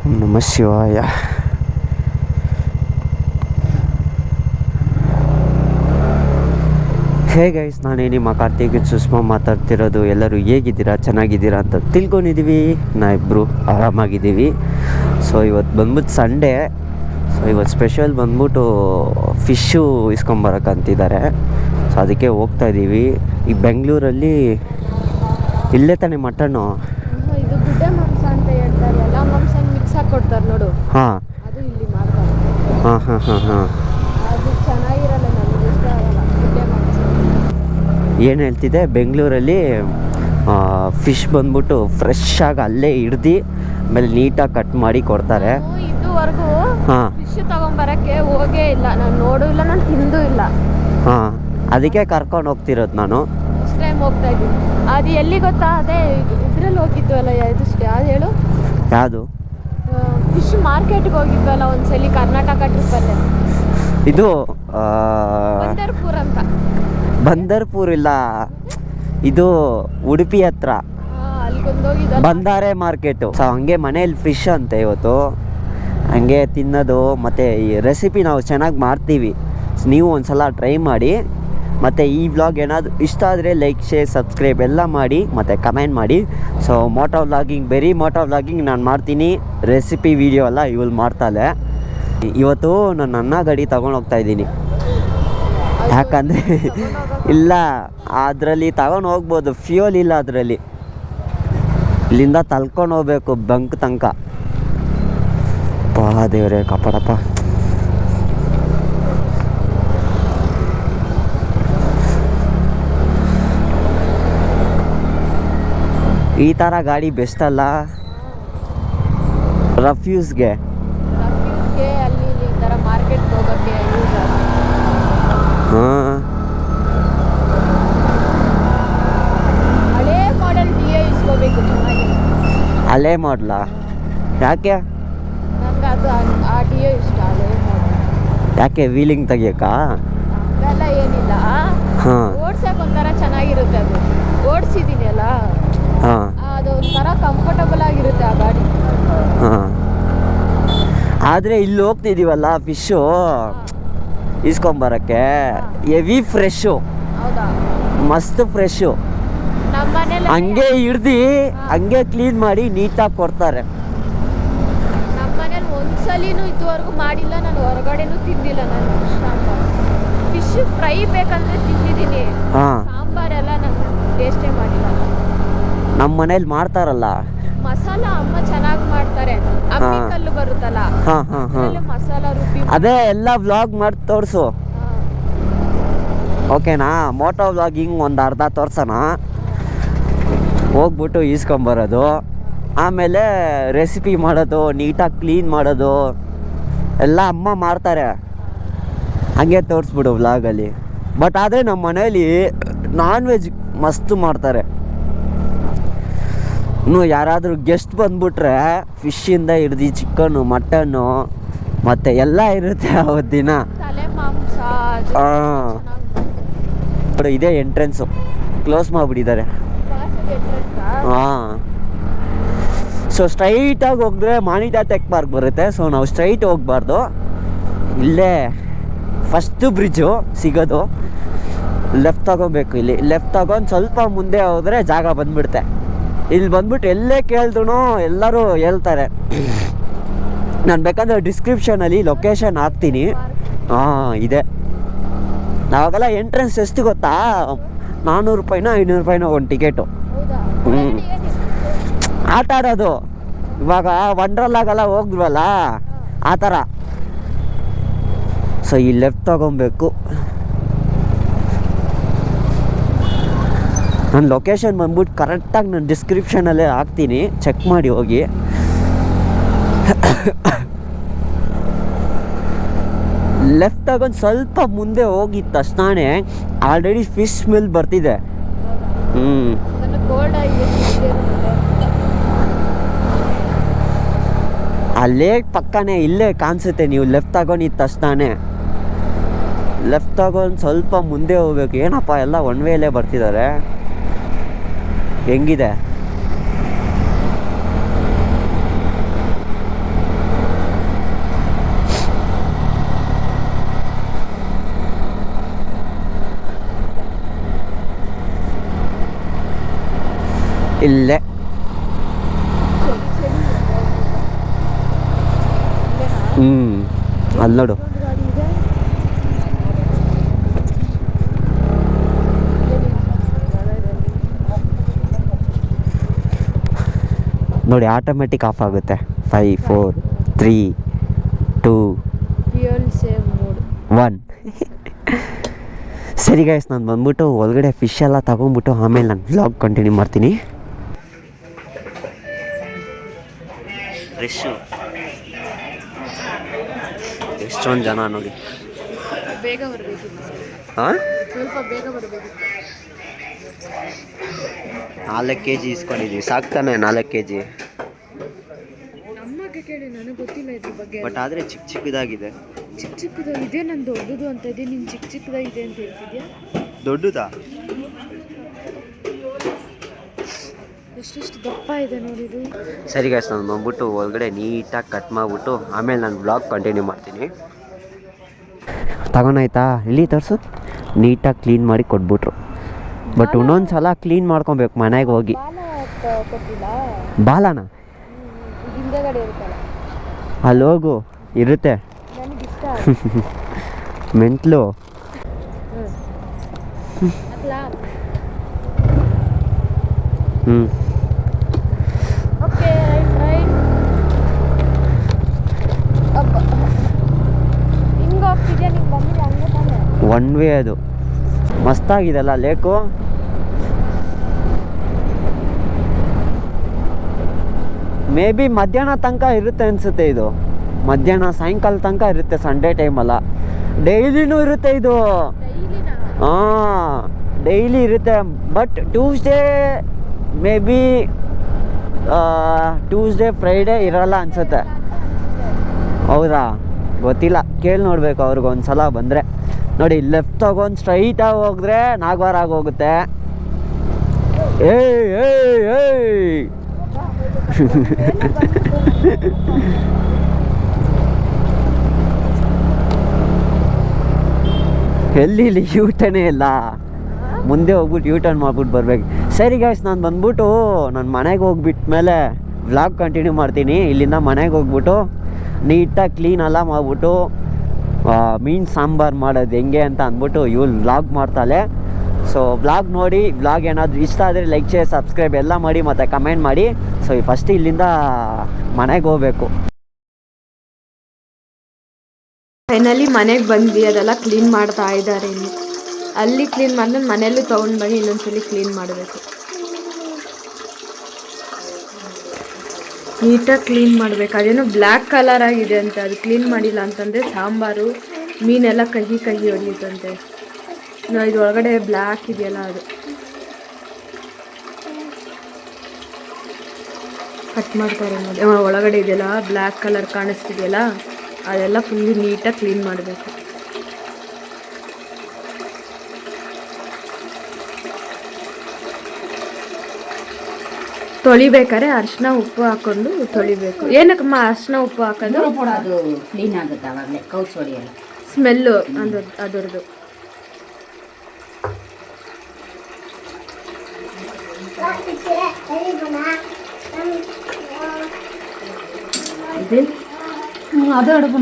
ನಮಃ ಶಿವಾಯ. Hey guys, ನಾನೇ ನಿಮ್ಮ ಕಾರ್ತಿಕ್ ಸುಷ್ಮಾ ಮಾತಾಡ್ತಿರೋದು. ಎಲ್ಲರೂ ಹೇಗಿದ್ದೀರಾ, ಚೆನ್ನಾಗಿದ್ದೀರಾ ಅಂತ ತಿಳ್ಕೊಂಡಿದ್ದೀವಿ. ನಾವಿಬ್ಬರು ಆರಾಮಾಗಿದ್ದೀವಿ. ಸೊ ಇವತ್ತು ಬಂದ್ಬಿಟ್ಟು ಸಂಡೇ. ಸೊ ಇವತ್ತು ಸ್ಪೆಷಲ್ ಬಂದ್ಬಿಟ್ಟು ಫಿಶ್ಶು ಇಸ್ಕೊಂಬರಕ್ಕಂತಿದ್ದಾರೆ. ಸೊ ಅದಕ್ಕೆ ಹೋಗ್ತಾ ಇದ್ದೀವಿ. ಈ ಬೆಂಗಳೂರಲ್ಲಿ ಇಲ್ಲೇ ತಾನೇ ಮಟನ್ನು, ಇದು ಗುಡ್ಡೆ ಮಾಂಸ ಅಂತ ಹೇಳ್ತಾರೆ. ಎಲ್ಲ ಮಾಂಸ ಮಿಕ್ಸ್ ಆಗಿ ಕೊಡ್ತಾರೆ ನೋಡು. ಹಾಂ, ಅದು ಇಲ್ಲಿ ಮಾಡ್ತಾರೆ. ಹಾಂ ಹಾಂ ಹಾಂ ಹಾಂ. ಅದು ಚೆನ್ನಾಗಿರಲ್ಲ, ನನಗೆ ಇಷ್ಟ ಆಗಲ್ಲ ಗುಡ್ಡೆ ಮಾಂಸ. ಏನು ಹೇಳ್ತಿದ್ದೆ, ಬೆಂಗಳೂರಲ್ಲಿ ಫಿಶ್ ಬಂದ್ಬಿಟ್ಟು ಫ್ರೆಶ್ ಆಗಿ ಅಲ್ಲೇ ಹಿಡ್ದು ಆಮೇಲೆ ನೀಟಾಗಿ ಕಟ್ ಮಾಡಿ ಕೊಡ್ತಾರೆ. ಇದುವರೆಗೂ ಹಾಂ, ಫಿಶ್ ತಗೊಂಬರಕ್ಕೆ ಹೋಗೇ ಇಲ್ಲ, ನಾನು ನೋಡೂ ಇಲ್ಲ, ನಾನು ತಿಂದೂ ಇಲ್ಲ. ಹಾಂ, ಅದಕ್ಕೆ ಕರ್ಕೊಂಡು ಹೋಗ್ತಿರೋದು ನಾನು. ನೆಕ್ಸ್ಟ್ ಟೈಮ್ ಹೋಗ್ತಾ ಇದ್ದೀನಿ. ಅದು ಎಲ್ಲಿ ಗೊತ್ತಾ, ಅದೇ ಇದ್ರಲ್ಲಿ ಹೋಗಿದ್ವಲ್ಲ, ಯಾವುದು ಹೇಳು, ಯಾವುದು? ಫಿಶ್ ಮಾರ್ಕೆಟ್ಗೆ ಹೋಗಿದ್ವಲ್ಲ ಒಂದ್ಸಲಿ, ಕರ್ನಾಟಕ ಟ್ರಿಪ್ಪಲ್ಲೇ. ಇದು ಬಂದರ್ಪುರ್ ಅಂತ. ಬಂದರ್ಪುರ್ ಇಲ್ಲ, ಇದು ಉಡುಪಿ ಹತ್ರ ಅಲ್ಲಿಗೊಂದೋಗಿದ್ದ ಬಂದಾರೆ ಮಾರ್ಕೆಟು. ಸೊ ಹಂಗೆ ಮನೇಲಿ ಫಿಶ್ ಅಂತೆ ಇವತ್ತು, ಹಂಗೆ ತಿನ್ನೋದು. ಮತ್ತು ಈ ರೆಸಿಪಿ ನಾವು ಚೆನ್ನಾಗಿ ಮಾಡ್ತೀವಿ. ನೀವು ಒಂದು ಸಲ ಟ್ರೈ ಮಾಡಿ. ಮತ್ತು ಈ ವ್ಲಾಗ್ ಏನಾದರೂ ಇಷ್ಟ ಆದರೆ ಲೈಕ್, ಶೇರ್, ಸಬ್ಸ್ಕ್ರೈಬ್ ಎಲ್ಲ ಮಾಡಿ ಮತ್ತು ಕಮೆಂಟ್ ಮಾಡಿ. ಸೊ ಮೋಟೋ ವ್ಲಾಗಿಂಗ್, ಬರೀ ಮೋಟೋ ವ್ಲಾಗಿಂಗ್ ನಾನು ಮಾಡ್ತೀನಿ, ರೆಸಿಪಿ ವೀಡಿಯೋ ಎಲ್ಲ ಇವಳು ಮಾಡ್ತಾಳೆ. ಇವತ್ತು ನಾನು ಅನ್ನ ಗಾಡಿ ತೊಗೊಂಡು ಹೋಗ್ತಾಯಿದ್ದೀನಿ. ಯಾಕಂದರೆ ಇಲ್ಲ, ಅದರಲ್ಲಿ ತಗೊಂಡು ಹೋಗ್ಬೋದು, ಫ್ಯೂಲ್ ಇಲ್ಲ ಅದರಲ್ಲಿ. ಇಲ್ಲಿಂದ ತಳ್ಕೊಂಡು ಹೋಗ್ಬೇಕು ಬಂಕ್ ತನಕ. ಪಾ ದೇವರೇ ಕಾಪಾಡಪ್ಪ. ಈ ಥರ ಗಾಡಿ ಬೆಸ್ಟ್ ಅಲ್ಲ ರಫ್ಯೂಸ್ಗೆ. ಅಲ್ಲಿ ಈ ಥರ ಮಾರ್ಕೆಟ್ಗೆ ಹೋಗೋಕ್ಕೆ ಯೂಸ್ ಆಗುತ್ತೆ. ಹಾಂ, ಹಳೇ ಮಾಡೆಲ್ ಡಿಯೋ ಇಸ್ಕೋಬೇಕು, ಚೆನ್ನಾಗಿದೆ. ಹಳೇ ಮಾಡಲಾ? ಯಾಕೆ? ನನಗೆ ಅದು ಆ ಡಿಯೋ ಇಷ್ಟ, ಹಳೇ ಮಾಡೆಲ್. ಯಾಕೆ, ವೀಲಿಂಗ್ ತೆಗಿಯೋಕ್ಕಾ? ಹಂಗೆಲ್ಲ ಏನಿಲ್ಲ, ಹಾಂ ಓಡ್ಸಕ್ಕೆ ಒಂಥರ ಚೆನ್ನಾಗಿರುತ್ತೆ. ಅದು ಓಡಿಸಿದ್ದೀನಿ ಅಲ್ಲ, ಹಾಂ ಅದು ಒಂಥರ ಕಂಫರ್ಟಬಲ್ ಆಗಿರುತ್ತೆ ಆ ಗಾಡಿ. ಹಾಂ. ಆದರೆ ಇಲ್ಲಿ ಹೋಗ್ತಿದ್ದೀವಲ್ಲ ಫಿಶ್ಶು ಇಸ್ಕೊಂಬರೋಕ್ಕೆ, ಹೆವಿ ಫ್ರೆಶ್ಶು, ಹೌದಾ? ಮಸ್ತ್ ಫ್ರೆಶ್ಶು. ನಮ್ಮ ಮನೇಲಿ ಹಂಗೆ ಹಿಡ್ದು ಹಂಗೆ ಕ್ಲೀನ್ ಮಾಡಿ ನೀಟಾಗಿ ಕೊಡ್ತಾರೆ. ನಮ್ಮ ಮನೇಲಿ ಒಂದ್ಸಲಿನೂ ಇದುವರೆಗೂ ಮಾಡಿಲ್ಲ, ನಾನು ಹೊರಗಡೆನೂ ತಿಂದಿಲ್ಲ. ನಾನು ಫಿಶ್ ಫ್ರೈ ಬೇಕಂದ್ರೆ ತಿಂದಿದ್ದೀನಿ, ಹಾಂ, ಸಾಂಬಾರೆಲ್ಲ ನಾನು ಟೇಸ್ಟೇ ಮಾಡಿಲ್ಲ. ನಮ್ಮ ಮನೇಲಿ ಮಾಡ್ತಾರಲ್ಲ ಮಸಾಲ ಅಮ್ಮ ಚೆನ್ನಾಗಿ ಮಾಡ್ತಾರೆ. ಅಮ್ಮಿ ಕಲ್ಲು ಬರುತ್ತಲ್ಲ, ಹಾಂ ಹಾಂ ಹಾಂ, ಅದ್ರಲ್ಲಿ ಮಸಾಲ ರುಬ್ಬಿ ಅದೇ ಎಲ್ಲ ವ್ಲಾಗ್ ಮಾಡಿ ತೋರಿಸು. ಓಕೆನಾ? ಮೋಟೋ ವ್ಲಾಗಿಂಗ್ ಒಂದು ಅರ್ಧ ತೋರ್ಸೋಣ, ಹೋಗ್ಬಿಟ್ಟು ಈಸ್ಕೊಂಬರೋದು, ಆಮೇಲೆ ರೆಸಿಪಿ ಮಾಡೋದು, ನೀಟಾಗಿ ಕ್ಲೀನ್ ಮಾಡೋದು ಎಲ್ಲ ಅಮ್ಮ ಮಾಡ್ತಾರೆ. ಹಂಗೆ ತೋರಿಸ್ಬಿಡು ವ್ಲಾಗಲ್ಲಿ. ಬಟ್ ಆದರೆ ನಮ್ಮ ಮನೇಲಿ ನಾನ್ ವೆಜ್ ಮಸ್ತು ಮಾಡ್ತಾರೆ. ಇನ್ನು ಯಾರಾದರೂ ಗೆಸ್ಟ್ ಬಂದ್ಬಿಟ್ರೆ ಫಿಶ್ಶಿಂದ ಹಿಡ್ದು ಚಿಕನ್ನು, ಮಟನ್ನು ಮತ್ತು ಎಲ್ಲ ಇರುತ್ತೆ ಅವತ್ತು ದಿನ. ತಲೆ ಮಾಂಸ ಹಾಂ, ಇದೇ ಎಂಟ್ರೆನ್ಸು, ಕ್ಲೋಸ್ ಮಾಡಿಬಿಟ್ಟಿದ್ದಾರೆ. ಹಾಂ, ಸೊ ಸ್ಟ್ರೈಟಾಗಿ ಹೋಗಿದ್ರೆ ಮಾನಿಟಾ ಟೆಕ್ ಪಾರ್ಕ್ ಬರುತ್ತೆ. ಸೊ ನಾವು ಸ್ಟ್ರೈಟ್ ಹೋಗ್ಬಾರ್ದು, ಇಲ್ಲೇ ಫಸ್ಟು ಬ್ರಿಡ್ಜು ಸಿಗೋದು, ಲೆಫ್ಟ್ ತಗೋಬೇಕು. ಇಲ್ಲಿ ಲೆಫ್ಟ್ ತಗೊಂಡು ಸ್ವಲ್ಪ ಮುಂದೆ ಹೋದರೆ ಜಾಗ ಬಂದುಬಿಡುತ್ತೆ. ಇಲ್ಲಿ ಬಂದ್ಬಿಟ್ಟು ಎಲ್ಲೇ ಕೇಳಿದ್ರು ಎಲ್ಲರೂ ಹೇಳ್ತಾರೆ. ನಾನು ಬೇಕಾದ್ರೆ ಡಿಸ್ಕ್ರಿಪ್ಷನಲ್ಲಿ ಲೊಕೇಶನ್ ಹಾಕ್ತೀನಿ. ಹಾಂ, ಇದೆ. ನಾವಾಗೆಲ್ಲ ಎಂಟ್ರೆನ್ಸ್ ಎಷ್ಟು ಗೊತ್ತಾ, 400 ರೂಪಾಯಿನೋ 500 ರೂಪಾಯಿನೋ ಒಂದು ಟಿಕೆಟು. ಆಟ ಆಡೋದು, ಇವಾಗ ವಂಡ್ರಲ್ಲಾಗೆಲ್ಲ ಹೋಗ್ವಲ್ಲ ಆ ಥರ. ಸೊ ಈ ಲೆಫ್ಟ್ ತಗೊಬೇಕು. ನನ್ನ ಲೊಕೇಶನ್ ಬಂದ್ಬಿಟ್ಟು ಕರೆಕ್ಟಾಗಿ ನಾನು ಡಿಸ್ಕ್ರಿಪ್ಷನಲ್ಲೇ ಹಾಕ್ತೀನಿ, ಚೆಕ್ ಮಾಡಿ ಹೋಗಿ. ಲೆಫ್ಟ್ ತಗೊಂಡು ಸ್ವಲ್ಪ ಮುಂದೆ ಹೋಗಿದ ತಕ್ಷಣವೇ ಆಲ್ರೆಡಿ ಫಿಶ್ ಮಿಲ್ ಬರ್ತಿದೆ. ಅಲ್ಲೇ ಪಕ್ಕನೇ ಇಲ್ಲೇ ಕಾಣಿಸುತ್ತೆ. ನೀವು ಲೆಫ್ಟ್ ತಗೊಂಡಿದ್ದ ತಕ್ಷಣವೇ ಲೆಫ್ಟ್ ತಗೊಂಡು ಸ್ವಲ್ಪ ಮುಂದೆ ಹೋಗ್ಬೇಕು. ಏನಪ್ಪ ಎಲ್ಲ ಒನ್ ವೇಲೇ ಬರ್ತಿದ್ದಾರೆ, ಹೆಂಗಿದೆ? ಇಲ್ಲೇ ಅಲ್ಲಿ ನೋಡು. ನೋಡಿ ಆಟೋಮೆಟಿಕ್ ಆಫ್ ಆಗುತ್ತೆ. 5 4 3 2 1. ಸರಿ ಗೈಸ್, ನಾನು ಬಂದ್ಬಿಟ್ಟು ಒಳಗಡೆ ಫಿಶ್ ಎಲ್ಲ ತಗೊಂಡ್ಬಿಟ್ಟು ಆಮೇಲೆ ನಾನು ವ್ಲಾಗ್ ಕಂಟಿನ್ಯೂ ಮಾಡ್ತೀನಿ. ಫ್ರೆಶ್ಶು ಎಷ್ಟೊಂದು ಜನ ನೋಡಿ. ಬೇಗ ಬರಬೇಕು. ಹಾಂ, ಸ್ವಲ್ಪ ಬೇಗ ಬರಬೇಕು. 4 kg ಇಸ್ಕೊಂಡಿದ್ದೀವಿ. ಸಾಕ್ತಾನೆ 4 kg. ಅಮ್ಮಗೆ ಕೇಳಿ, ನನಗೆ ಗೊತ್ತಿಲ್ಲ ಇದ್ರ ಬಗ್ಗೆ. ಬಟ್ ಆದರೆ ಚಿಕ್ಕ ಚಿಕ್ಕದಾಗಿದೆ. ಚಿಕ್ಕ ಚಿಕ್ಕದಾಗಿದೆ. ನಾನು ದೊಡ್ಡದು ಅಂತ ಇದ್ದೀನಿ, ನೀನು ಚಿಕ್ಕ ಚಿಕ್ಕದಾಗಿದೆ ಅಂತ ಹೇಳ್ತಿದ್ಯಾ. ದೊಡ್ಡದಾ? ಎಷ್ಟೆಷ್ಟು ದಪ್ಪ ಇದೆ ನೋಡಿದು. ಸರಿ ಗೈಸ್, ನಾನು ಬಂದ್ಬಿಟ್ಟು ಒಳಗಡೆ ನೀಟಾಗಿ ಕಟ್ ಮಾಡಿಬಿಟ್ಟು ಆಮೇಲೆ ನಾನು ಬ್ಲಾಗ್ ಕಂಟಿನ್ಯೂ ಮಾಡ್ತೀನಿ. ತಗೊಂಡಾಯ್ತಾ? ಇಲ್ಲಿ ತೋರಿಸು. ನೀಟಾಗಿ ಕ್ಲೀನ್ ಮಾಡಿ ಕೊಟ್ಬಿಟ್ರು. ಬಟ್ ಇನ್ನೊಂದು ಸಲ ಕ್ಲೀನ್ ಮಾಡ್ಕೊಬೇಕು ಮನೆಗೆ ಹೋಗಿ. ಬಾಲನ ಅಲ್ಲಿ ಹೋಗು, ಇರುತ್ತೆ. ಮೆಂಟ್ಲು. ಒನ್ ವೇ ಅದು. ಮಸ್ತಾಗಿದೆಲ್ಲ ಲೇಕು. ಮೇ ಬಿ ಮಧ್ಯಾಹ್ನ ತನಕ ಇರುತ್ತೆ ಅನಿಸುತ್ತೆ ಇದು. ಮಧ್ಯಾಹ್ನ ಸಾಯಂಕಾಲ ತನಕ ಇರುತ್ತೆ, ಸಂಡೇ ಟೈಮಲ್ಲ. ಡೈಲಿನೂ ಇರುತ್ತೆ ಇದು. ಹಾಂ, ಡೈಲಿ ಇರುತ್ತೆ. But Tuesday may be Tuesday Friday ಇರಲ್ಲ ಅನಿಸುತ್ತೆ. ಹೌದಾ? ಗೊತ್ತಿಲ್ಲ, ಕೇಳಿ ನೋಡಬೇಕು ಅವ್ರಿಗೆ ಒಂದು ಸಲ ಬಂದರೆ. ನೋಡಿ, ಲೆಫ್ಟ್ ತಗೊಂಡು ಸ್ಟ್ರೈಟಾಗಿ ಹೋಗಿದ್ರೆ ನಾಗವಾರ ಆಗೋಗುತ್ತೆ. ಏಯ್ ಏಯ್ ಏಯ್ ಎಲ್ಲಿ ಇಲ್ಲಿ ಯೂಟರ್ನೇ ಇಲ್ಲ. ಮುಂದೆ ಹೋಗ್ಬಿಟ್ಟು ಯೂಟರ್ನ್ ಮಾಡ್ಬಿಟ್ಟು ಬರ್ಬೇಕು. ಸರಿ ಗೈಸ್, ನಾನು ಬಂದ್ಬಿಟ್ಟು ನನ್ನ ಮನೆಗೆ ಹೋಗ್ಬಿಟ್ಟ ಮೇಲೆ ವ್ಲಾಗ್ ಕಂಟಿನ್ಯೂ ಮಾಡ್ತೀನಿ. ಇಲ್ಲಿಂದ ಮನೆಗೆ ಹೋಗ್ಬಿಟ್ಟು ನೀಟಾಗಿ ಕ್ಲೀನ್ ಎಲ್ಲ ಮಾಡಿಬಿಟ್ಟು ಮೀನು ಸಾಂಬಾರು ಮಾಡೋದು ಹೆಂಗೆ ಅಂತ ಅಂದ್ಬಿಟ್ಟು ಇವಳು ವ್ಲಾಗ್ ಮಾಡ್ತಾಳೆ. ಸೊ ವ್ಲಾಗ್ ನೋಡಿ, ವ್ಲಾಗ್ ಏನಾದರೂ ಇಷ್ಟ ಆದರೆ ಲೈಕ್, ಶೇರ್, ಸಬ್ಸ್ಕ್ರೈಬ್ ಎಲ್ಲ ಮಾಡಿ ಮತ್ತು ಕಮೆಂಟ್ ಮಾಡಿ. ಸೊ ಫಸ್ಟ್ ಇಲ್ಲಿಂದ ಮನೆಗೆ ಹೋಗಬೇಕು. ಫೈನಲಿ ಮನೆಗೆ ಬಂದ್ವಿ. ಅದೆಲ್ಲ ಕ್ಲೀನ್ ಮಾಡ್ತಾ ಇದ್ದಾರೆ. ಇಲ್ಲಿ ಅಲ್ಲಿ ಕ್ಲೀನ್ ಮಾಡಿದ್ರೆ ಮನೆಯಲ್ಲೂ ತೊಗೊಂಡು ಬಂದು ಇನ್ನೊಂದ್ಸಲಿ ಕ್ಲೀನ್ ಮಾಡಬೇಕು. ನೀಟಾಗಿ ಕ್ಲೀನ್ ಮಾಡಬೇಕು. ಅದೇನೋ ಬ್ಲ್ಯಾಕ್ ಕಲರ್ ಆಗಿದೆ ಅಂತ, ಅದು ಕ್ಲೀನ್ ಮಾಡಿಲ್ಲ ಅಂತಂದರೆ ಸಾಂಬಾರು ಮೀನೆಲ್ಲ ಕಹಿ ಕಹಿ ಹೊಡೆಯುತ್ತಂತೆ. ಇದು ಒಳಗಡೆ ಬ್ಲ್ಯಾಕ್ ಇದೆಯಲ್ಲ, ಅದು ಕಟ್ ಮಾಡ್ತಾರೆ ನೋಡಿ. ಒಳಗಡೆ ಇದೆಯಲ್ಲ ಬ್ಲ್ಯಾಕ್ ಕಲರ್ ಕಾಣಿಸ್ತಿದೆಯಲ್ಲ, ಅದೆಲ್ಲ ಫುಲ್ಲು ನೀಟಾಗಿ ಕ್ಲೀನ್ ಮಾಡಬೇಕು. ತೊಳಿಬೇಕಾರೆ ಅರಿಶಿನ ಉಪ್ಪು ಹಾಕೊಂಡು ತೊಳಿಬೇಕು. ಏನಕ್ಕಮ್ಮ ಅರಿಶಿನ ಉಪ್ಪು ಹಾಕೋದು? ಅದು ಕ್ಲೀನ್ ಆಗುತ್ತೆ, ಆವಾಗಲೇ ಕೌಚ್ ಹೊಡೆಯಲ್ಲ. ಸ್ಮೆಲ್ಲು ಅದರದ್ದು. ಅದು ಅಡುಗು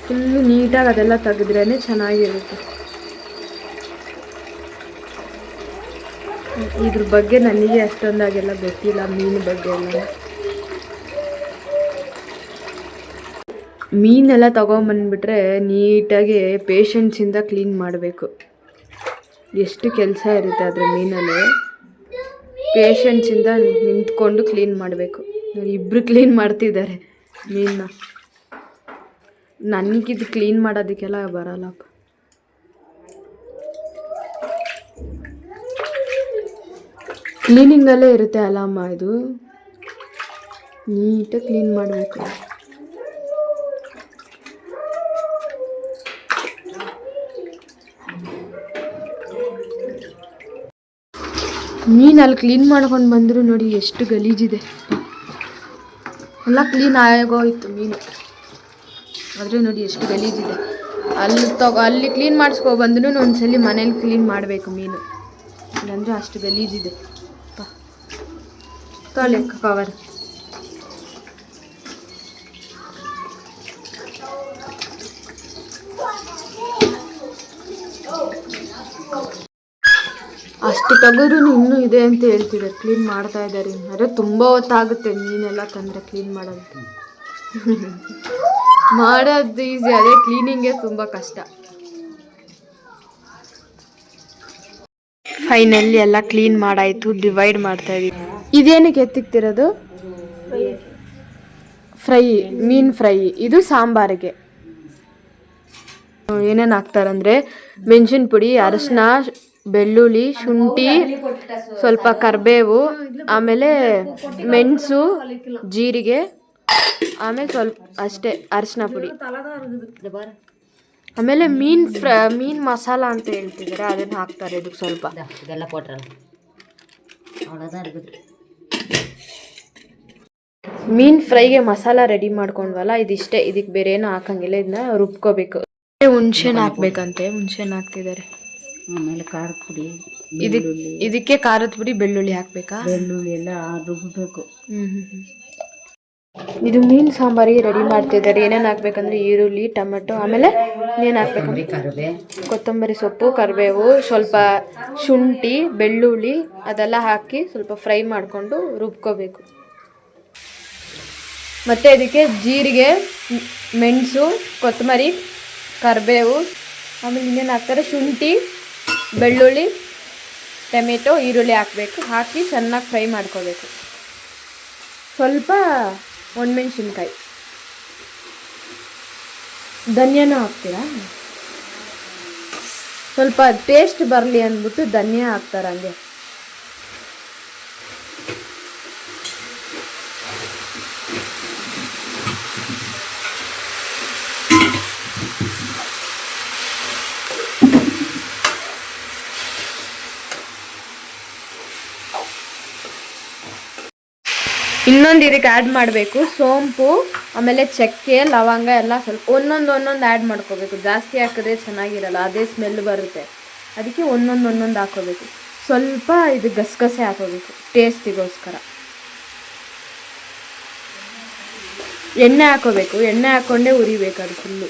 ಫುಲ್ಲು ನೀಟಾಗಿ ಅದೆಲ್ಲ ತೆಗೆದ್ರೇ ಚೆನ್ನಾಗಿರುತ್ತೆ. ಇದ್ರ ಬಗ್ಗೆ ನನಗೆ ಅಷ್ಟೊಂದಾಗೆಲ್ಲ ಗೊತ್ತಿಲ್ಲ, ಮೀನು ಬಗ್ಗೆ ಎಲ್ಲ. ಮೀನೆಲ್ಲ ತೊಗೊಂಬಂದ್ಬಿಟ್ರೆ ನೀಟಾಗಿ ಪೇಷನ್ಸಿಂದ ಕ್ಲೀನ್ ಮಾಡಬೇಕು. ಎಷ್ಟು ಕೆಲಸ ಇರುತ್ತೆ ಅದರ ಮೀನಲ್ಲಿ. ಪೇಷನ್ಸಿಂದ ನಿಂತ್ಕೊಂಡು ಕ್ಲೀನ್ ಮಾಡಬೇಕು. ಇಬ್ಬರು ಕ್ಲೀನ್ ಮಾಡ್ತಿದ್ದಾರೆ ಮೀನನ್ನ. ನನಗಿದು ಕ್ಲೀನ್ ಮಾಡೋದಕ್ಕೆಲ್ಲ ಬರಲ್ಲಪ್ಪ. ಕ್ಲೀನಿಂಗಲ್ಲೇ ಇರುತ್ತೆ ಅಲ್ಲಮ್ಮ, ಇದು ನೀಟಾಗಿ ಕ್ಲೀನ್ ಮಾಡಬೇಕು. ಮೀನಲ್ಲಿ ಕ್ಲೀನ್ ಮಾಡ್ಕೊಂಡು ಬಂದರು ನೋಡಿ ಎಷ್ಟು ಗಲೀಜಿದೆ. ಎಲ್ಲ ಕ್ಲೀನ್ ಆಗೋಯ್ತು ಮೀನು, ಆದರೆ ನೋಡಿ ಎಷ್ಟು ಗಲೀಜಿದೆ. ಅಲ್ಲಿ ಕ್ಲೀನ್ ಮಾಡಿಸ್ಕೊ ಬಂದ್ರು ಒಂದ್ಸಲಿ ಮನೇಲಿ ಕ್ಲೀನ್ ಮಾಡಬೇಕು ಮೀನು. ಇಲ್ಲಾಂದರೆ ಅಷ್ಟು ಗಲೀಜಿದೆ. ತೊಳೆ ಕವರ್. ಅಷ್ಟು ತೆಗೆದ್ರು ಇನ್ನೂ ಇದೆ ಅಂತ ಹೇಳ್ತಿದ್ದಾರೆ. ಕ್ಲೀನ್ ಮಾಡ್ತಾ ಇದ್ದಾರೆ. ಆದರೆ ತುಂಬ ಹೊತ್ತಾಗುತ್ತೆ ಮೀನೆಲ್ಲ ತಂದರೆ ಕ್ಲೀನ್ ಮಾಡೋದು. ಮಾಡೋದು ಈಸಿ, ಅದೇ ಕ್ಲೀನಿಂಗೇ ತುಂಬ ಕಷ್ಟ. ಫೈನಲಿ ಎಲ್ಲ ಕ್ಲೀನ್ ಮಾಡಾಯಿತು. ಡಿವೈಡ್ ಮಾಡ್ತಾ ಇದೀವಿ. ಇದೇನಕ್ಕೆ ಎತ್ತಿಕ್ತಿರೋದು? ಫ್ರೈ, ಮೀನು ಫ್ರೈ. ಇದು ಸಾಂಬಾರಿಗೆ ಏನೇನು ಹಾಕ್ತಾರಂದರೆ ಮೆಣಸಿನ ಪುಡಿ, ಅರಶಿನ, ಬೆಳ್ಳುಳ್ಳಿ, ಶುಂಠಿ, ಸ್ವಲ್ಪ ಕರಿಬೇವು, ಆಮೇಲೆ ಮೆಣಸು, ಜೀರಿಗೆ, ಆಮೇಲೆ ಸ್ವಲ್ಪ ಅಷ್ಟೇ ಅರಶಿನ ಪುಡಿ, ಆಮೇಲೆ ಮೀನು ಮಸಾಲ ಅಂತ ಹೇಳ್ತಿದ್ದಾರೆ, ಅದನ್ನು ಹಾಕ್ತಾರೆ ಇದಕ್ಕೆ ಸ್ವಲ್ಪ. ಇದೆಲ್ಲ ಕೊಟ್ರಲ್ಲ ಮೀನು ಫ್ರೈಗೆ ಮಸಾಲ ರೆಡಿ ಮಾಡ್ಕೊಂಡ್ವಲ್ಲ, ಇದಿಷ್ಟೇ. ಇದಕ್ಕೆ ಬೇರೆ ಏನೂ ಹಾಕಂಗಿಲ್ಲ. ಇದನ್ನ ರುಬ್ಕೋಬೇಕು. ಹುಣ್ಸೆಹಣ್ಣು ಹಾಕ್ಬೇಕಂತೆ, ಹುಣ್ಸೆಹಣ್ಣು ಹಾಕ್ತಿದ್ದಾರೆ. ಆಮೇಲೆ ಖಾರದ ಪುಡಿ, ಇದಕ್ಕೆ ಖಾರದ ಪುಡಿ, ಬೆಳ್ಳುಳ್ಳಿ ಹಾಕ್ಬೇಕಾ? ಬೆಳ್ಳುಳ್ಳಿ ಎಲ್ಲ ರುಬ್ಬಬೇಕು. ಇದು ಮೀನು ಸಾಂಬಾರಿಗೆ ರೆಡಿ ಮಾಡ್ತಿದ್ದಾರೆ. ಏನೇನು ಹಾಕ್ಬೇಕಂದ್ರೆ ಈರುಳ್ಳಿ, ಟೊಮೆಟೊ, ಆಮೇಲೆ ಏನು ಹಾಕ್ಬೇಕಂದ್ರೆ ಕೊತ್ತಂಬರಿ ಸೊಪ್ಪು, ಕರಿಬೇವು, ಸ್ವಲ್ಪ ಶುಂಠಿ, ಬೆಳ್ಳುಳ್ಳಿ ಅದೆಲ್ಲ ಹಾಕಿ ಸ್ವಲ್ಪ ಫ್ರೈ ಮಾಡಿಕೊಂಡು ರುಬ್ಕೋಬೇಕು. ಮತ್ತು ಇದಕ್ಕೆ ಜೀರಿಗೆ, ಮೆಣಸು, ಕೊತ್ತಂಬರಿ, ಕರಿಬೇವು, ಆಮೇಲೆ ಇನ್ನೇನು ಹಾಕ್ತಾರೆ, ಶುಂಠಿ, ಬೆಳ್ಳುಳ್ಳಿ, ಟೊಮೆಟೊ, ಈರುಳ್ಳಿ ಹಾಕಬೇಕು. ಹಾಕಿ ಚೆನ್ನಾಗಿ ಫ್ರೈ ಮಾಡ್ಕೋಬೇಕು. ಸ್ವಲ್ಪ ಒಣಮೆಣ್ಸಿನ್ಕಾಯಿ, ಧನಿಯಾನೂ ಹಾಕ್ತೀರಾ? ಸ್ವಲ್ಪ ಟೇಸ್ಟ್ ಬರಲಿ ಅಂದ್ಬಿಟ್ಟು ಧನಿಯಾ ಹಾಕ್ತಾರೆ ಹಂಗೆ. ಇನ್ನೊಂದು ಇದಕ್ಕೆ ಆ್ಯಡ್ ಮಾಡಬೇಕು ಸೋಂಪು, ಆಮೇಲೆ ಚಕ್ಕೆ, ಲವಂಗ ಎಲ್ಲ ಸ್ವಲ್ಪ ಒಂದೊಂದು ಆ್ಯಡ್ ಮಾಡ್ಕೋಬೇಕು. ಜಾಸ್ತಿ ಹಾಕಿದ್ರೆ ಚೆನ್ನಾಗಿರಲ್ಲ, ಅದೇ ಸ್ಮೆಲ್ ಬರುತ್ತೆ. ಅದಕ್ಕೆ ಒಂದೊಂದು ಹಾಕೋಬೇಕು. ಸ್ವಲ್ಪ ಇದು ಗಸಗಸೆ ಹಾಕೋಬೇಕು ಟೇಸ್ಟಿಗೋಸ್ಕರ. ಎಣ್ಣೆ ಹಾಕೋಬೇಕು. ಎಣ್ಣೆ ಹಾಕ್ಕೊಂಡೇ ಉರಿಬೇಕು ಅದು ಫುಲ್ಲು.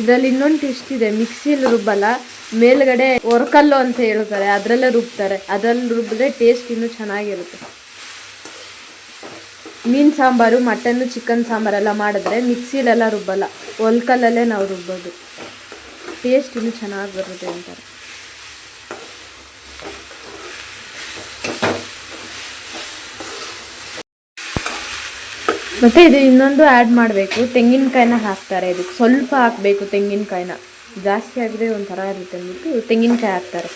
ಇದರಲ್ಲಿ ಇನ್ನೊಂದು ಟ್ವಿಸ್ಟ್ ಇದೆ, ಮಿಕ್ಸಿಲಿ ರುಬ್ಬಲ್ಲ, ಮೇಲ್ಗಡೆ ಒರಕಲ್ಲು ಅಂತ ಹೇಳ್ತಾರೆ, ಅದರಲ್ಲೇ ರುಬ್ತಾರೆ. ಅದರಲ್ಲಿ ರುಬ್ಬಿದ್ರೆ ಟೇಸ್ಟ್ ಇನ್ನೂ ಚೆನ್ನಾಗಿರುತ್ತೆ. ಮೀನು ಸಾಂಬಾರು, ಮಟನ್ನು, ಚಿಕನ್ ಸಾಂಬಾರೆಲ್ಲ ಮಾಡಿದ್ರೆ ಮಿಕ್ಸಿಲೆಲ್ಲ ರುಬ್ಬಲ್ಲ, ಒಲ್ಕಲ್ಲಲ್ಲೇ ನಾವು ರುಬ್ಬೋದು. ಟೇಸ್ಟ್ ಇನ್ನೂ ಚೆನ್ನಾಗಿ ಬರುತ್ತೆ ಅಂತಾರೆ. ಮತ್ತು ಇದು ಇನ್ನೊಂದು ಆ್ಯಡ್ ಮಾಡಬೇಕು, ತೆಂಗಿನಕಾಯಿನ ಹಾಕ್ತಾರೆ. ಇದಕ್ಕೆ ಸ್ವಲ್ಪ ಹಾಕಬೇಕು ತೆಂಗಿನಕಾಯಿನ, ಜಾಸ್ತಿ ಆದರೆ ಒಂಥರ ಇರುತ್ತೆ ಅಂದ್ಬಿಟ್ಟು ತೆಂಗಿನಕಾಯಿ ಹಾಕ್ತಾರೆ.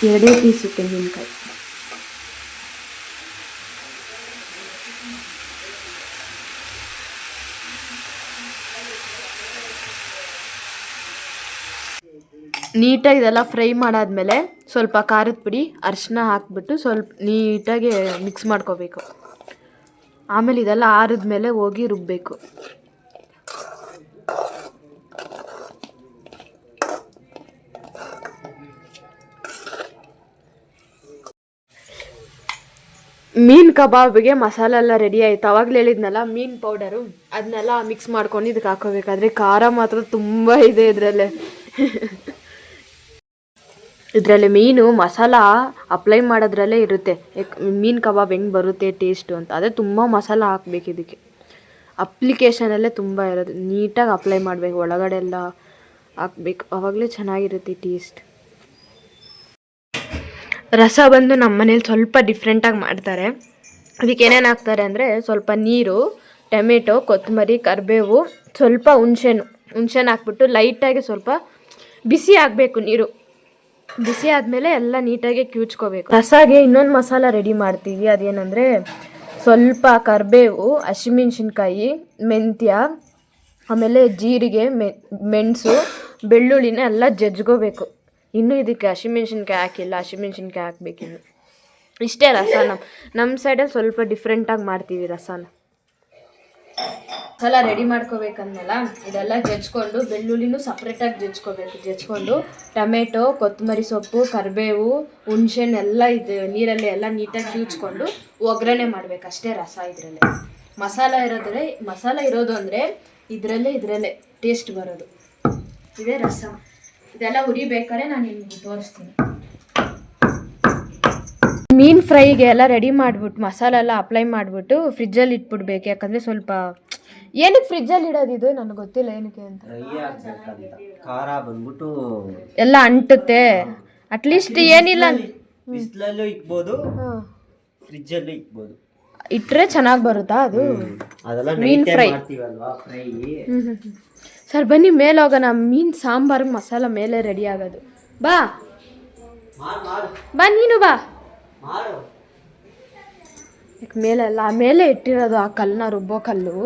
ಎರಡೇ ಪೀಸು ತೆಂಗಿನಕಾಯಿ. ನೀಟಾಗಿ ಇದೆಲ್ಲ ಫ್ರೈ ಮಾಡಾದ್ಮೇಲೆ ಸ್ವಲ್ಪ ಖಾರದ ಪುಡಿ, ಅರಿಶಿನ ಹಾಕ್ಬಿಟ್ಟು ಸ್ವಲ್ಪ ನೀಟಾಗಿ ಮಿಕ್ಸ್ ಮಾಡ್ಕೋಬೇಕು. ಆಮೇಲೆ ಇದೆಲ್ಲ ಆರಿದ್ಮೇಲೆ ಹೋಗಿ ರುಬ್ಬಬೇಕು. ಮೀನು ಕಬಾಬಿಗೆ ಮಸಾಲೆ ಎಲ್ಲ ರೆಡಿ ಆಯಿತು. ಅವಾಗಲೇ ಹೇಳಿದ್ನಲ್ಲ ಮೀನು ಪೌಡರು, ಅದನ್ನೆಲ್ಲ ಮಿಕ್ಸ್ ಮಾಡ್ಕೊಂಡು ಇದಕ್ಕೆ ಹಾಕೋಬೇಕಾದ್ರೆ ಖಾರ ಮಾತ್ರ ತುಂಬ ಇದೆ ಇದರಲ್ಲೇ. ಇದರಲ್ಲಿ ಮೀನು ಮಸಾಲ ಅಪ್ಲೈ ಮಾಡೋದ್ರಲ್ಲೇ ಇರುತ್ತೆ, ಮೀನು ಕಬಾಬ್ ಹೆಂಗೆ ಬರುತ್ತೆ ಟೇಸ್ಟು ಅಂತ. ಅದೇ ತುಂಬ ಮಸಾಲ ಹಾಕ್ಬೇಕು ಇದಕ್ಕೆ. ಅಪ್ಲಿಕೇಶನಲ್ಲೇ ತುಂಬ ಇರೋದು, ನೀಟಾಗಿ ಅಪ್ಲೈ ಮಾಡಬೇಕು, ಒಳಗಡೆ ಎಲ್ಲ ಹಾಕ್ಬೇಕು, ಆವಾಗಲೇ ಚೆನ್ನಾಗಿರುತ್ತೆ ಟೇಸ್ಟ್. ರಸ ಬಂದು ನಮ್ಮ ಮನೇಲಿ ಸ್ವಲ್ಪ ಡಿಫ್ರೆಂಟಾಗಿ ಮಾಡ್ತಾರೆ. ಅದಕ್ಕೆ ಏನೇನು ಹಾಕ್ತಾರೆ ಅಂದರೆ ಸ್ವಲ್ಪ ನೀರು, ಟೊಮೆಟೊ, ಕೊತ್ತಂಬರಿ, ಕರಿಬೇವು, ಸ್ವಲ್ಪ ಹುಣ್ಸೆಹಣ್ಣು ಹಾಕ್ಬಿಟ್ಟು ಲೈಟಾಗಿ ಸ್ವಲ್ಪ ಬಿಸಿ ಆಗಬೇಕು ನೀರು. ಬಿಸಿ ಆದಮೇಲೆ ಎಲ್ಲ ನೀಟಾಗಿ ಕಿವುಚ್ಕೋಬೇಕು. ರಸಾಗೆ ಇನ್ನೊಂದು ಮಸಾಲ ರೆಡಿ ಮಾಡ್ತೀವಿ. ಅದೇನೆಂದರೆ ಸ್ವಲ್ಪ ಕರಿಬೇವು, ಹಸಿಮೆಣ್ಸಿನ್ಕಾಯಿ, ಮೆಂತ್ಯ, ಆಮೇಲೆ ಜೀರಿಗೆ, ಮೆಣಸು, ಬೆಳ್ಳುಳ್ಳಿನ ಎಲ್ಲ ಜಜ್ಕೋಬೇಕು. ಇನ್ನೂ ಇದಕ್ಕೆ ಹಸಿಮೆಣ್ಸಿನ್ಕಾಯಿ ಹಾಕಿಲ್ಲ, ಹಸಿಮೆಣ್ಸಿನ್ಕಾಯಿ ಹಾಕ್ಬೇಕಿನ್ನು. ಇಷ್ಟೇ ರಸ. ನಮ್ಮ ಸೈಡಲ್ಲಿ ಸ್ವಲ್ಪ ಡಿಫ್ರೆಂಟಾಗಿ ಮಾಡ್ತೀವಿ ರಸನ. ಮಸಾಲ ರೆಡಿ ಮಾಡ್ಕೋಬೇಕಂದ್ಮೇಲೆ ಇದೆಲ್ಲ ಜಜ್ಕೊಂಡು ಬೆಳ್ಳುಳ್ಳಿನೂ ಸಪ್ರೇಟಾಗಿ ಜಜ್ಕೊಂಡು ಟೊಮೆಟೊ, ಕೊತ್ತಂಬರಿ ಸೊಪ್ಪು, ಕರಿಬೇವು, ಹುಣ್ಸೆಹಣ್ಣು ಎಲ್ಲ ಇದು ನೀರಲ್ಲಿ ಎಲ್ಲ ನೀಟಾಗಿ ಕಿವುಚ್ಕೊಂಡು ಒಗ್ಗರಣೆ ಮಾಡ್ಬೇಕು ಅಷ್ಟೇ. ರಸ ಇದರಲ್ಲಿ ಮಸಾಲ ಇರೋದು ಅಂದರೆ ಇದರಲ್ಲೇ ಟೇಸ್ಟ್ ಬರೋದು. ಇದೇ ರಸ. ಇದೆಲ್ಲ ಹುರಿಬೇಕಾದ್ರೆ ನಾನು ನಿಮ್ಗೆ ತೋರಿಸ್ತೀನಿ. ಮೀನು ಫ್ರೈಗೆ ಎಲ್ಲ ರೆಡಿ ಮಾಡಿಬಿಟ್ಟು ಮಸಾಲ ಎಲ್ಲ ಅಪ್ಲೈ ಮಾಡಿಬಿಟ್ಟು ಫ್ರಿಜ್ಜಲ್ಲಿ ಇಟ್ಬಿಡ್ಬೇಕು. ಯಾಕಂದರೆ ಸ್ವಲ್ಪ ಏನಕ್ಕೆ ಫ್ರಿಜ್ಜಲ್ಲಿ ಇಡೋದು ಇದು ನನಗೆ ಗೊತ್ತಿಲ್ಲ ಏನಕ್ಕೆ ಅಂತ. ಖಾರ ಬಂದ್ಬಿಟ್ಟು ಎಲ್ಲ ಅಂಟುತ್ತೆ. ಅಟ್ಲೀಸ್ಟ್ ಏನಿಲ್ಲ ಬಿಸಿಲಲ್ಲೂ ಇಕ್ಬೋದು, ಫ್ರಿಜ್ಜಲ್ಲೂ ಇಕ್ಬೋದು. ಇಟ್ಟರೆ ಚೆನ್ನಾಗಿ ಬರುತ್ತಾ ಅದು? ಅದೆಲ್ಲ ಮೀನು ಫ್ರೈ ಮಾಡ್ತೀವಲ್ವಾ ಫ್ರೈ. ಸರ್ ಬನ್ನಿ ಮೇಲೆ ಹೋಗೋಣ. ಮೀನು ಸಾಂಬಾರ್ಗೆ ಮಸಾಲ ಮೇಲೆ ರೆಡಿ ಆಗೋದು. ಬಾ ನೀನು ಬಾ. ಮೇಲೆಲ್ಲ ಮೇಲೆ ಇಟ್ಟಿರೋದು ಆ ಕಲ್ಲನ್ನ ರುಬ್ಬೋ ಕಲ್ಲು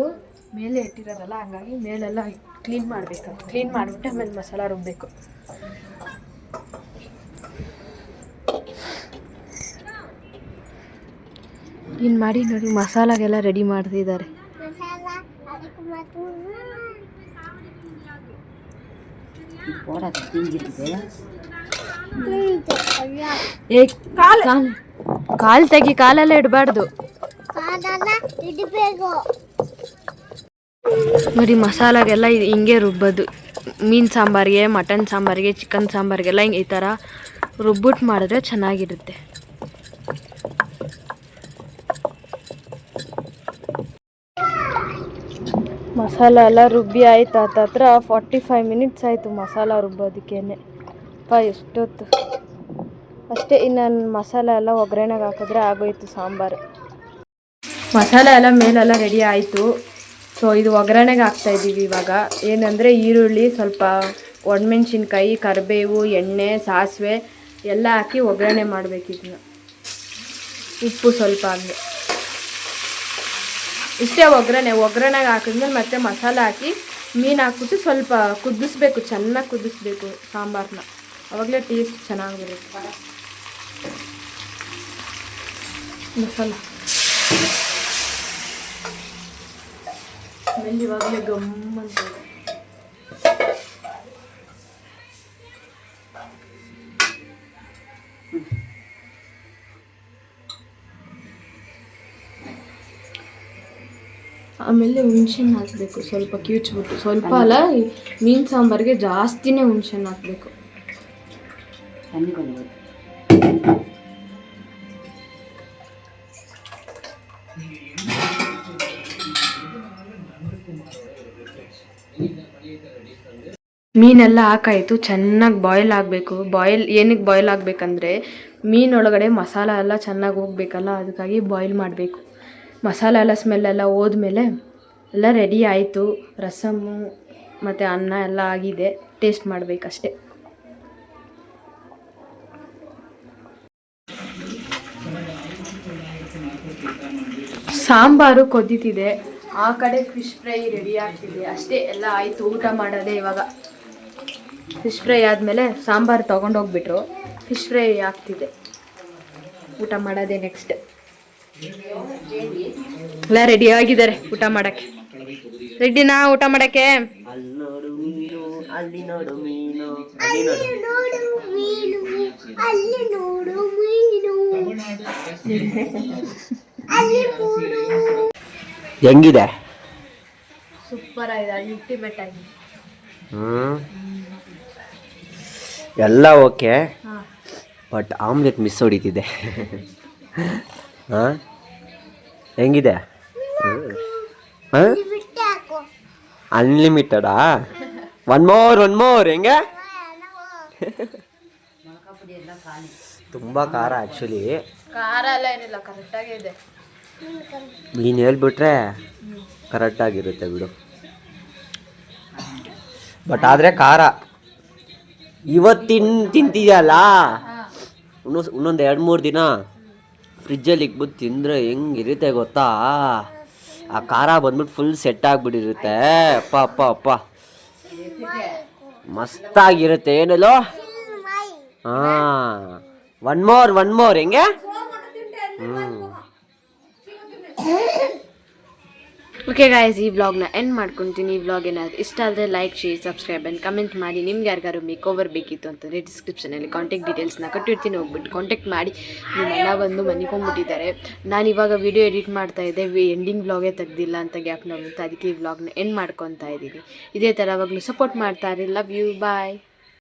ಮೇಲೆ ಇಟ್ಟಿರೋದಲ್ಲ, ಹಂಗಾಗಿ ಮೇಲೆಲ್ಲ ಕ್ಲೀನ್ ಮಾಡಬೇಕು. ಕ್ಲೀನ್ ಮಾಡಿಬಿಟ್ಟು ಆಮೇಲೆ ಮಸಾಲ ರುಬ್ಬಬೇಕು. ಕ್ಲೀನ್ ಮಾಡಿ ನೋಡಿ ಮಸಾಲಾಗೆಲ್ಲ ರೆಡಿ ಮಾಡ್ತಿದ್ದಾರೆ. ಕಾಲು ತೆಗಿ, ಕಾಲೆಲ್ಲ ಇಡಬಾರ್ದು ನೋಡಿ. ಮಸಾಲಾಗೆಲ್ಲ ಹಿಂಗೆ ರುಬ್ಬೋದು. ಮೀನು ಸಾಂಬಾರಿಗೆ, ಮಟನ್ ಸಾಂಬಾರಿಗೆ, ಚಿಕನ್ ಸಾಂಬಾರಿಗೆಲ್ಲ ಹಿಂಗೆ ಈ ಥರ ರುಬ್ಬಿಟ್ಟು ಮಾಡಿದ್ರೆ ಚೆನ್ನಾಗಿರುತ್ತೆ. ಮಸಾಲ ಎಲ್ಲ ರುಬ್ಬಿ ಆಯ್ತು. ಹತ್ರ 45 ಮಿನಿಟ್ಸ್ ಆಯಿತು ಮಸಾಲ ರುಬ್ಬೋದಕ್ಕೇನೆ. ಎಷ್ಟೊತ್ತು ಅಷ್ಟೇ. ಇನ್ನು ಮಸಾಲ ಎಲ್ಲ ಒಗ್ಗರಣೆಗೆ ಹಾಕಿದ್ರೆ ಆಗೋಯ್ತು ಸಾಂಬಾರು. ಮಸಾಲ ಎಲ್ಲ ಮೇಲೆಲ್ಲ ರೆಡಿ ಆಯಿತು. ಸೊ ಇದು ಒಗ್ಗರಣೆಗೆ ಹಾಕ್ತಾಯಿದ್ದೀವಿ ಇವಾಗ. ಏನಂದರೆ ಈರುಳ್ಳಿ, ಸ್ವಲ್ಪ ಒಣಮೆಣ್ಸಿನ್ಕಾಯಿ, ಕರಿಬೇವು, ಎಣ್ಣೆ, ಸಾಸಿವೆ ಎಲ್ಲ ಹಾಕಿ ಒಗ್ಗರಣೆ ಮಾಡಬೇಕು. ಇದನ್ನ ಉಪ್ಪು ಸ್ವಲ್ಪ ಹಂಗೆ ಇಷ್ಟೇ. ಒಗ್ಗರಣೆಗೆ ಹಾಕಿದ್ಮೇಲೆ ಮತ್ತೆ ಮಸಾಲ ಹಾಕಿ ಮೀನು ಹಾಕ್ಬಿಟ್ಟು ಸ್ವಲ್ಪ ಕುದಿಸ್ಬೇಕು, ಚೆನ್ನಾಗಿ ಕುದಿಸ್ಬೇಕು ಸಾಂಬಾರನ್ನ. ಆವಾಗಲೇ ಟೇಸ್ಟ್ ಚೆನ್ನಾಗಿ ಬರುತ್ತೆ. ಮಸಾಲ ಆಮೇಲೆ ಇವಾಗಲೇ ಗಮ್ಮಂತ ಆಮೇಲೆ ಹುಣ್ಸೆಹಣ್ಣು ಹಾಕಬೇಕು. ಸ್ವಲ್ಪ ಕಿವುಚ್ಬಿಟ್ಟು, ಸ್ವಲ್ಪ ಅಲ್ಲ, ಮೀನು ಸಾಂಬಾರಿಗೆ ಜಾಸ್ತಿನೇ ಹುಣ್ಸೆಹಣ್ಣು ಹಾಕಬೇಕು. ಮೀನೆಲ್ಲ ಹಾಕಾಯಿತು. ಚೆನ್ನಾಗಿ ಬಾಯ್ಲ್ ಆಗಬೇಕು. ಏನಕ್ಕೆ ಬಾಯ್ಲ್ ಆಗಬೇಕಂದ್ರೆ ಮೀನೊಳಗಡೆ ಮಸಾಲ ಎಲ್ಲ ಚೆನ್ನಾಗಿ ಹೋಗ್ಬೇಕಲ್ಲ, ಅದಕ್ಕಾಗಿ ಬಾಯ್ಲ್ ಮಾಡಬೇಕು. ಮಸಾಲ ಎಲ್ಲ ಸ್ಮೆಲ್ಲೆಲ್ಲ ಹೋದ್ಮೇಲೆ ಎಲ್ಲ ರೆಡಿ ಆಯಿತು. ರಸಮ್ಮು ಮತ್ತು ಅನ್ನ ಎಲ್ಲ ಆಗಿದೆ. ಟೇಸ್ಟ್ ಮಾಡಬೇಕಷ್ಟೆ. ಸಾಂಬಾರು ಕೊದ್ದಿತಿದೆ. ಆ ಕಡೆ ಫಿಶ್ ಫ್ರೈ ರೆಡಿ ಆಗ್ತಿದೆ. ಅಷ್ಟೇ, ಎಲ್ಲ ಆಯಿತು. ಊಟ ಮಾಡೋದೇ ಇವಾಗ. ಫಿಶ್ ಫ್ರೈ ಆದಮೇಲೆ ಸಾಂಬಾರು ತೊಗೊಂಡೋಗ್ಬಿಟ್ರು. ಫಿಶ್ ಫ್ರೈ ಆಗ್ತಿದೆ. ಊಟ ಮಾಡೋದೇ ನೆಕ್ಸ್ಟ್. ಎಲ್ಲ ರೆಡಿ ಆಗಿದ್ದಾರೆ ಊಟ ಮಾಡೋಕ್ಕೆ. ರೆಡಿನಾ ಊಟ ಮಾಡೋಕ್ಕೆ? ಹೆಂಗಿದೆ? ಸೂಪರ್ ಆಗಿದೆ, ಅಲ್ಟಿಮೇಟ್ ಆಗಿದೆ. ಎಲ್ಲ ಓಕೆ, ಬಟ್ ಆಮ್ಲೆಟ್ ಮಿಸ್ ಹೊಡಿತಿದೆ. ಹಾಂ, ಹೆಂಗಿದೆ? ಅನ್ಲಿಮಿಟೆಡಾ? ಒನ್ ಮೋರ್ ಹೆಂಗೆ? ತುಂಬ ಖಾರ ಆ್ಯಕ್ಚುಲಿ. ಖಾರ ಎಲ್ಲ ಏನಿಲ್ಲ, ಕರೆಕ್ಟಾಗೇ ಇದೆ. ನೀನು ಹೇಳ್ಬಿಟ್ರೆ ಕರೆಕ್ಟಾಗಿರುತ್ತೆ ಬಿಡು. ಬಟ್ ಆದರೆ ಖಾರ ಇವತ್ತಿನ ತಿಂತಿದೆಯಲ್ಲ, ಇನ್ನೊಂದು 2-3 ದಿನ ಫ್ರಿಜ್ಜಲ್ಲಿ ಇಕ್ಬಿಟ್ಟು ತಿಂದರೆ ಹೆಂಗಿರುತ್ತೆ ಗೊತ್ತಾ? ಆ ಖಾರ ಬಂದ್ಬಿಟ್ಟು ಫುಲ್ ಸೆಟ್ ಆಗಿಬಿಟ್ಟಿರುತ್ತೆ. ಅಪ್ಪ ಮಸ್ತಾಗಿರುತ್ತೆ. ಏನಲ್ಲೋ? ಹಾಂ, ಒನ್ ಮೋರ್ ಹೆಂಗೆ? ಓಕೆ ಗಾಯ್ಸ್, ಈ ವ್ಲಾಗ್ನ ಎಂಡ್ ಮಾಡ್ಕೊತೀನಿ. ಈ ವ್ಲಾಗ್ ಏನಾದರೂ ಇಷ್ಟ ಆದರೆ like, share, subscribe and comment ಮಾಡಿ. ನಿಮ್ಗೆ ಯಾರಿಗಾರು ಮೇಕ್ ಓವರ್ ಬೇಕಿತ್ತು ಅಂತಂದರೆ ಡಿಸ್ಕ್ರಿಪ್ಷನಲ್ಲಿ ಕಾಂಟ್ಯಾಕ್ಟ್ ಡೀಟೇಲ್ಸ್ನ ಕೊಟ್ಟಿರ್ತೀನಿ, ಹೋಗ್ಬಿಟ್ಟು ಕಾಂಟ್ಯಾಕ್ಟ್ ಮಾಡಿ. ನಿಮ್ಮ ಅಣ್ಣ ಬಂದು ಮನಿಕೊಂಡ್ಬಿಟ್ಟಿದ್ದಾರೆ. ನಾನು ಇವಾಗ ವಿಡಿಯೋ ಎಡಿಟ್ ಮಾಡ್ತಾ ಇದ್ದೆ, ಎಂಡಿಂಗ್ ವ್ಲಾಗೇ ತೆಗ್ದಿಲ್ಲ ಅಂತ ಗ್ಯಾಪ್ ನೋಡುತ್ತೆ. ಅದಕ್ಕೆ ಈ ವ್ಲಾಗ್ನ ಎಂಡ್ ಮಾಡ್ಕೊತಾ ಇದ್ದೀನಿ. ಇದೇ ಥರ ಯಾವಾಗಲೂ ಸಪೋರ್ಟ್ ಮಾಡ್ತಾರೆ. Love you, bye.